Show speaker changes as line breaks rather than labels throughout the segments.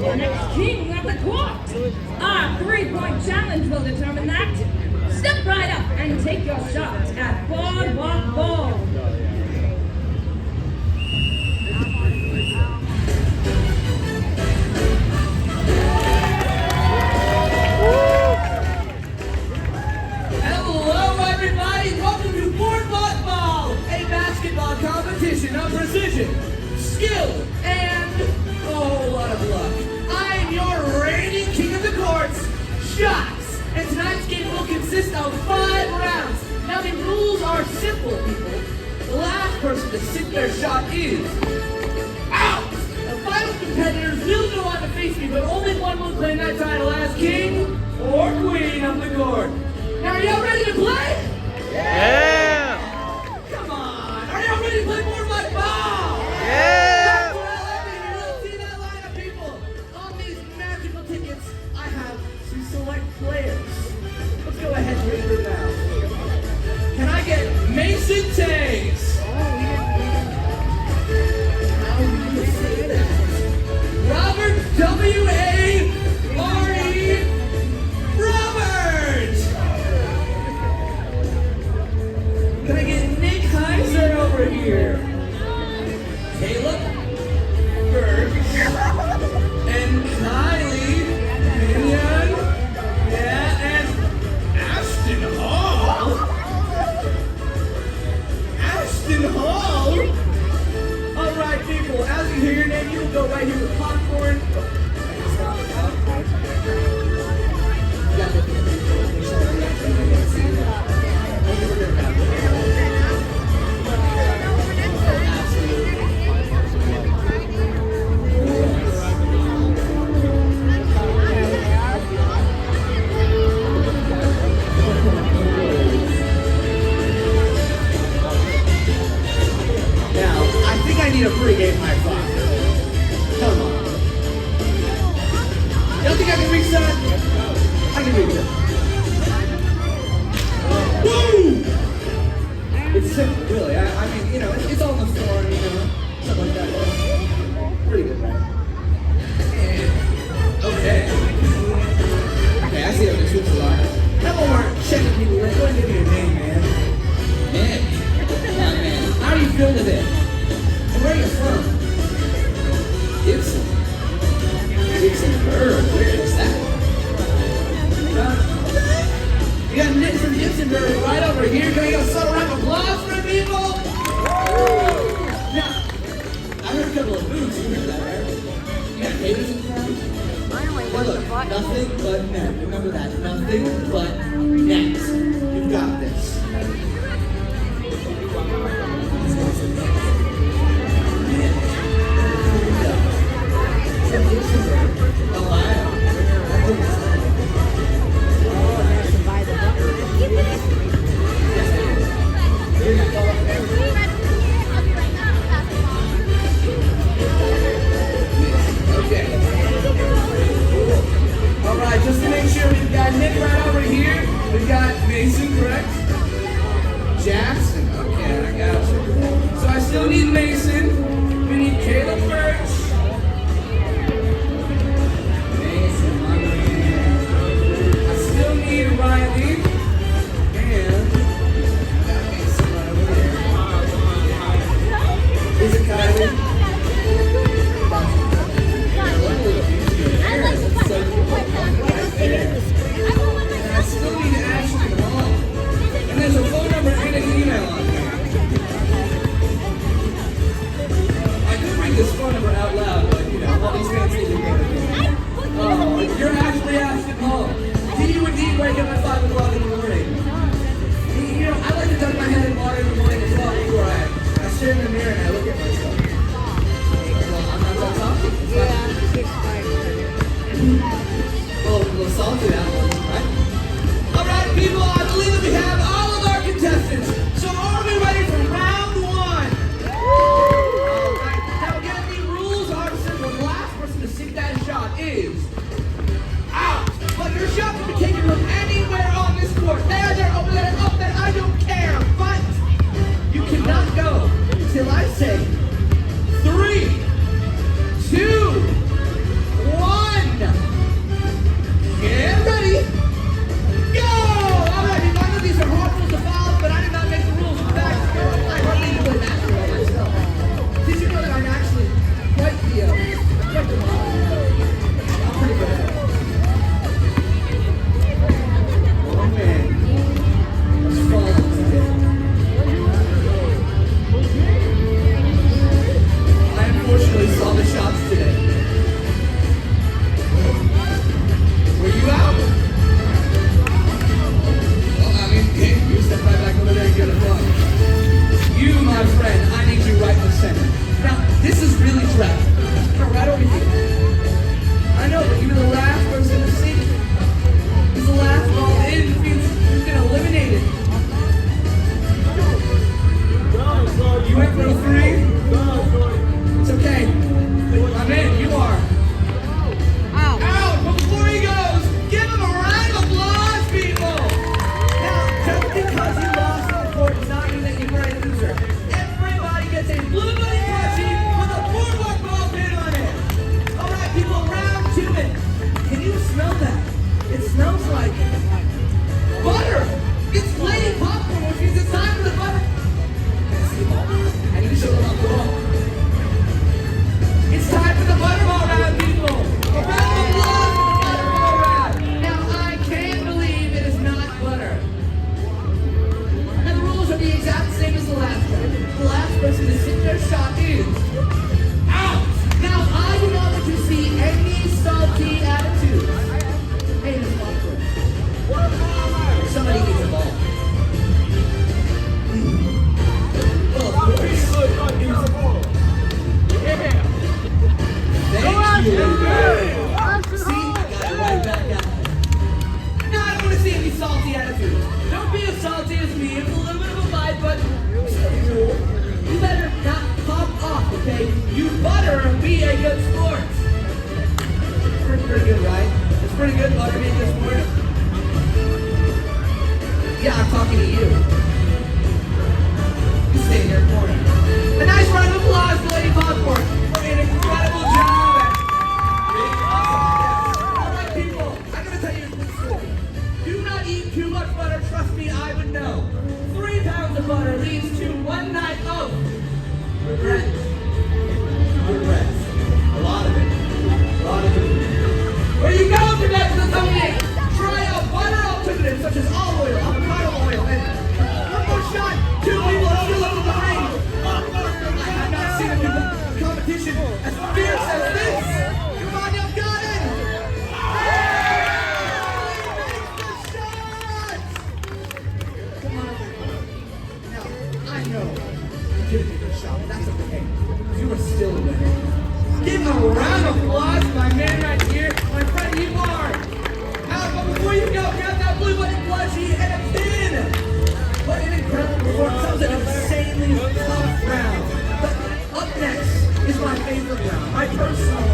the next king of the court. Our three-point challenge will determine that. Step right up and take your shot at Boardwalk Ball.
Hello, everybody. Welcome to Boardwalk Ball, a basketball competition of precision, skill, and a whole lot of luck. I am your reigning king of the courts, Shots, and tonight's game will consist of 5 rounds. Now the rules are simple, people. The last person to sink their shot is out. The final competitors will go on to face me, but only one will claim that title as king or queen of the court. Now, are y'all ready to play?
Yeah!
Come on! Are y'all ready to play Boardwalk Ball?
Yeah!
Well, see that line of people? On these magical tickets, I have some select players. Let's go ahead and read them now. Can I get Mason Tags? How do you say that? Robert W.A. Laurie Robert! Can I get Nick Heiser over here? Caleb Berg and Kylie Minion. Yeah, and Ashton Hall. Ashton Hall? Alright, people, as you hear your name, you will go right here with popcorn. I need a pregame high five. Come on. Y'all think I can reach that? I can reach it. Woo! It's simple, really. I mean, you know, it's on the floor, you know, something like that. Pretty good, right? And, okay. Okay, I see how this looks a lot. How about we're checking people in? Go ahead and give me your name, man. Nick. Hi, man. How do you feel today? Where are you from? Gibson. Gibsonburg. Where is that? You got Nick from Gibsonburg right over here. Can I get a subtle round of applause for the people? Now, I heard a couple of boots. You heard that, right? You got haters in front? Hey, look, nothing but net. Remember that. Nothing but net. You've got this. Alright, just to make sure, we've got Nick right over here. We've got Mason, correct? Jackson, okay, I got you. So I still need Mason. We need Caleb Birch. Mason, my man. I still need Riley. And got Mason right over there. Is it Kylie? I still need Ashton Hall. And there's a phone number and an email on there. I could read this phone number out loud, but you know, all these fancy things. Oh, you're actually Ashton Hall. Did you indeed wake up at 5 o'clock in the morning? You know, I like to tuck my head in water in the morning as well before I stand in the mirror and I look at myself. Well, I'm not done talking. Well, we'll solve to that one, right? Alright, people, I believe that we have all of our contestants. So are we ready for round 1? Alright, now again, the rules are simple. The last person to sink that shot is out. But your shot can be taken from anywhere on this court. There, over there, up there, I don't care. But you cannot go until I say 3, 2, 1. pretty good, right? It's pretty good butter being this morning. Yeah, I'm talking to you. You stay in your corner. A nice round of applause for Lady Popcorn for an incredible job at being awesome. All right, people, I'm going to tell you a quick story. Do not eat too much butter. Trust me, I would know. 3 pounds of butter leads to 1 night of regret. Regret. A lot of it. A lot of it. Where you go for next to Tony? Try out butter alternatives such as olive oil, avocado oil, and one more shot. 2 people are still up in the ring. I have not seen a competition as fierce as this. Come on, y'all got it. Make the shot. Come on. Now, I know you didn't get a shot, but that's okay. You are still winning. Give a round of applause to my man right here, my friend Evar. But before you go, grab that blue button plushie and a pin. What an incredible performance. That was an insanely tough round. But up next is my favorite round, my personal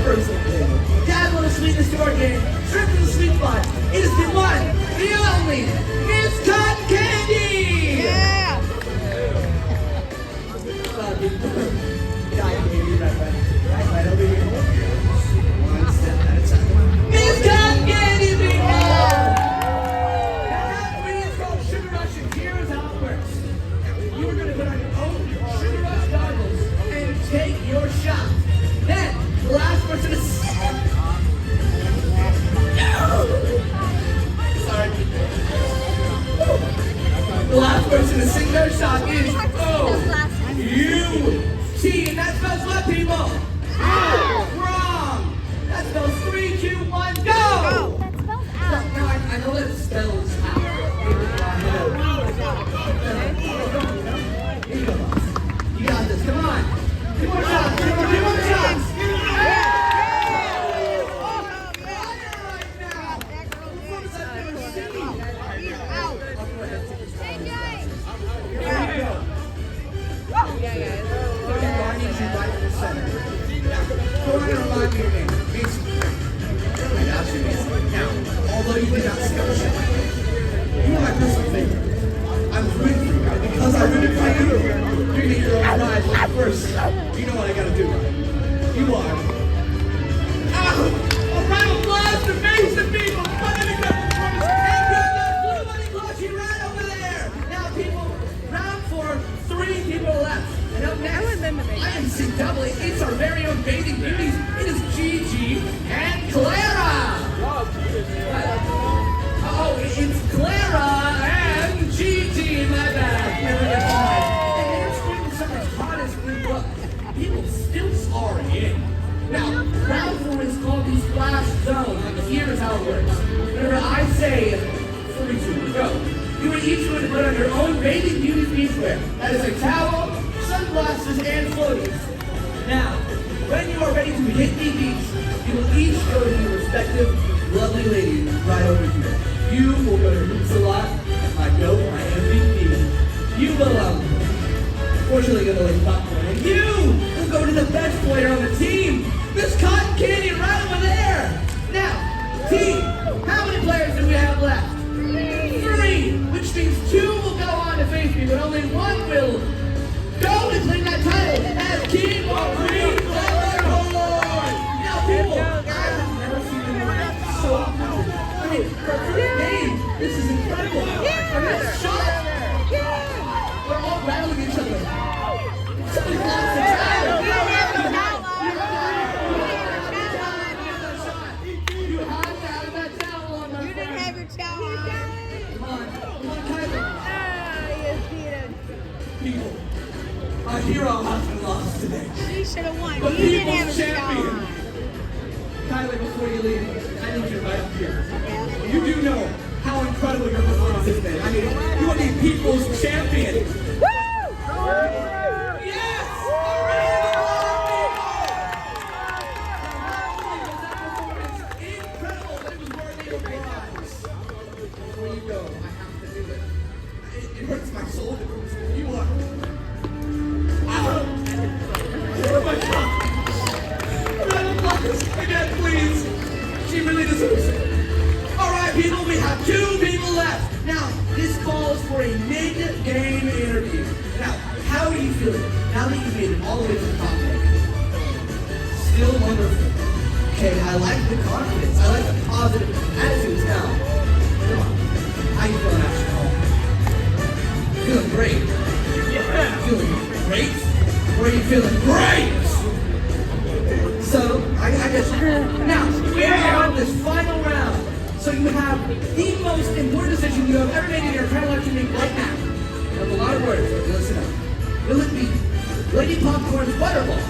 favorite. Add a little sweetness to our game. Strip to the sweet spot. It is the one, the only, Miss Cotton Candy.
Yeah.
Right over here. One step at a time. Miss Cotton Candy, people! Now that video is called Sugar Rush, and here is how it works. You are going to put on your own Sugar Rush goggles and take your shot. Then, the last person to sip. Sorry. The last person to sing their shot is O-U-T, and that spells what, people? Wrong! That spells 3, 2, 1, go!
That spells out.
Now, I know that spells out. You got this, come on. 2 more shots, 2 more shots. Although you did not skip a shot, you are my personal favorite. I'm rooting for you, and because I'm rooting for you, you're gonna get your own prize. But first, you know what I gotta do. You are. A round of applause to Mason people. What an incredible performance. And grab that blue money plushie right over there. Now, people, round 4, 3 people left. And up next, I am doubly. It's our very own bathing beauties. It is Gigi and Clara. Oh, it's Clara and Gigi, my bad. And they're spring summer's hottest blue look. People still are in. Now, round 4 is called the splash zone. And here's how it works. Whenever I say 3, 2, go, you are each going to put on your own bathing beauty beachwear. That is a towel, sunglasses, and floaties. Now, when you are ready to hit the beach, you will each go to your respective lovely ladies right over here. You will go to Hoops a Lot, my GOAT, my MVP. You will, fortunately, go to Lady Popcorn. And you will go to the best player on the team, Miss Cotton Candy, right over there. Now, team, how many players do we have left? 3, which means 2 will go on to face me, but only 1 will go to claim that title as King of Green Board. Now, people, I have never seen anyone so good. I mean, for a first game, this is incredible. I mean, a shot. We're all battling each other. Somebody lost the towel. You have to have that towel on, my friend.
You didn't have your towel on.
Come on, Kylie. People, our hero has been lost today.
She should have won.
But
You didn't
people's
have a towel
champion.
on.
Kylie, before you leave, I need you right up here. You do know how incredible your performance has been. I mean, you are the people's champion.
Woo!
Yes! All right, incredible, but it was worthy of a prize. Before you go, I have to do it. It hurts my soul. You are. Oh my God! Again, please. She really deserves it. All right, people, we have 2 people left. Now, this calls for a mid-game interview. Now, how are you feeling now that you've made it all the way to the top deck? Still wonderful. Okay, I like the confidence. I like the positive attitudes now. Come on. How you feeling, Ashley? Feeling great. Yeah. Feeling great? Or are you feeling great? So, I guess. Now, we are on this final round. So you have the most important decision you have ever made in your entire life to make right now. You have a lot of words, but listen up. Will it be Lady Popcorn's Butterball?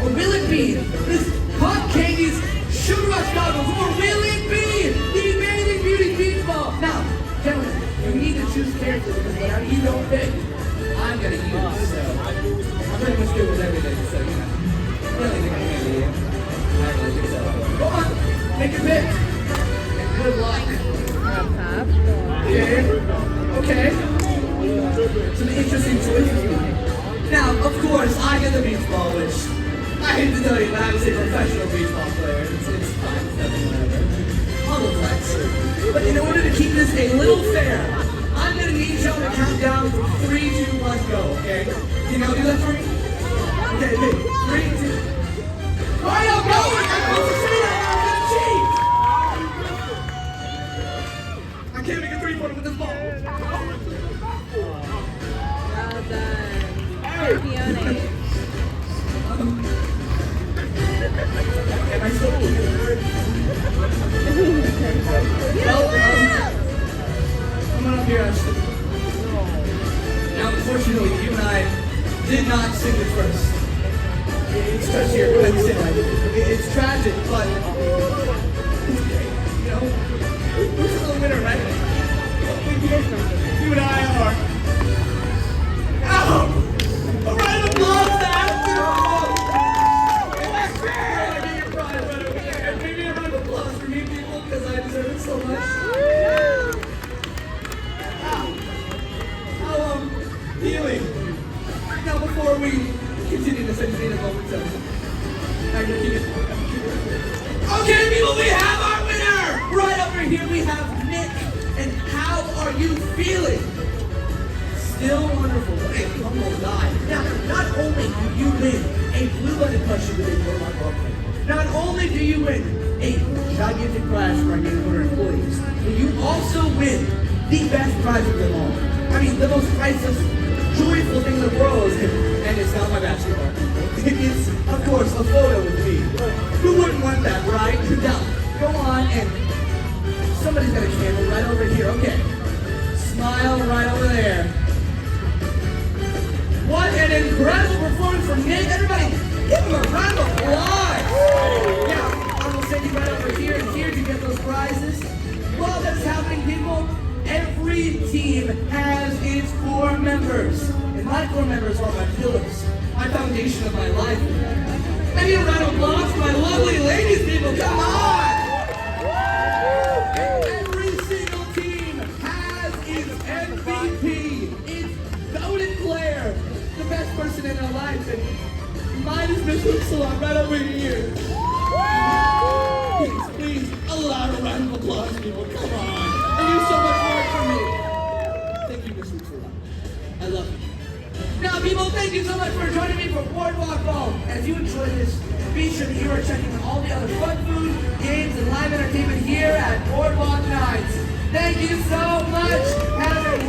Or will it be this Hot Candy's Sugar Rush Goggles? Or will it be the Amazing Beauty Beach Ball? Now, gentlemen, you need to choose characters because whatever you don't pick, I'm going to use. So, I'm pretty much good with everything, so, you know. I really think I'm going to you. I really think so. Go on, make your pick. Good luck. Okay. Some interesting choices. Now, of course, I get the beach ball, which I hate to tell you, but I was a professional beach ball player. It's fine, it's nothing, whatever. I'll look flex. But in order to keep this a little fair, I'm gonna need y'all to count down from 3, 2, 1, go, okay? Can y'all do that for me? Okay, 3, 2. Why are y'all going? I'm supposed to say that. I can't make a 3-pointer with this ball.
Well done. Fiona.
Am I still Well, come on up here, Ashley. Now, unfortunately, you and I did not sing it first. It's just here. Go ahead and sit right. It's tragic, but you know, we're still a winner, right? You and I are. Ow! A round of applause to Ashley! Give your prize right over there. And maybe a round of applause for me, people, because I deserve it so much. How healing. Now, before we continue this entertaining moment, so okay, people, we have our winner! Right over here, we have Nick. And how are you feeling? Still wonderful. What a humble guy. Now, not only do you win a blue-blooded plushie with a Boardwalk Nights, not only do you win a gigantic prize for our Game Corner employees, but you also win the best prize of them all. I mean, the most priceless, joyful thing in the world is, and it's not my basketball. It's, of course, a photo with me. Who wouldn't want that, right? Now, go on and somebody's got a camera right over here. Okay. Smile right over there. What an incredible performance from Nick. Everybody, give him a round of applause. Now, I'm going to send you right over here and here to get those prizes. While that's happening, people, every team has its core members. And my core members are my pillars, my foundation of my life. Maybe a round of applause for my lovely ladies, people. Come on. Every single team has its MVP, its voted player, the best person in their life, and mine is Miss Hoopsalon right over here. Please, a loud round of applause, people. Come on. They do so much work for me. Thank you, Miss Hoopsalon. I love you. Now, people, thank you so much for joining me for Boardwalk Ball. And if you enjoyed this, be sure that you are checking out all the other fun food, games, and live entertainment here at Boardwalk Nights. Thank you so much. Have a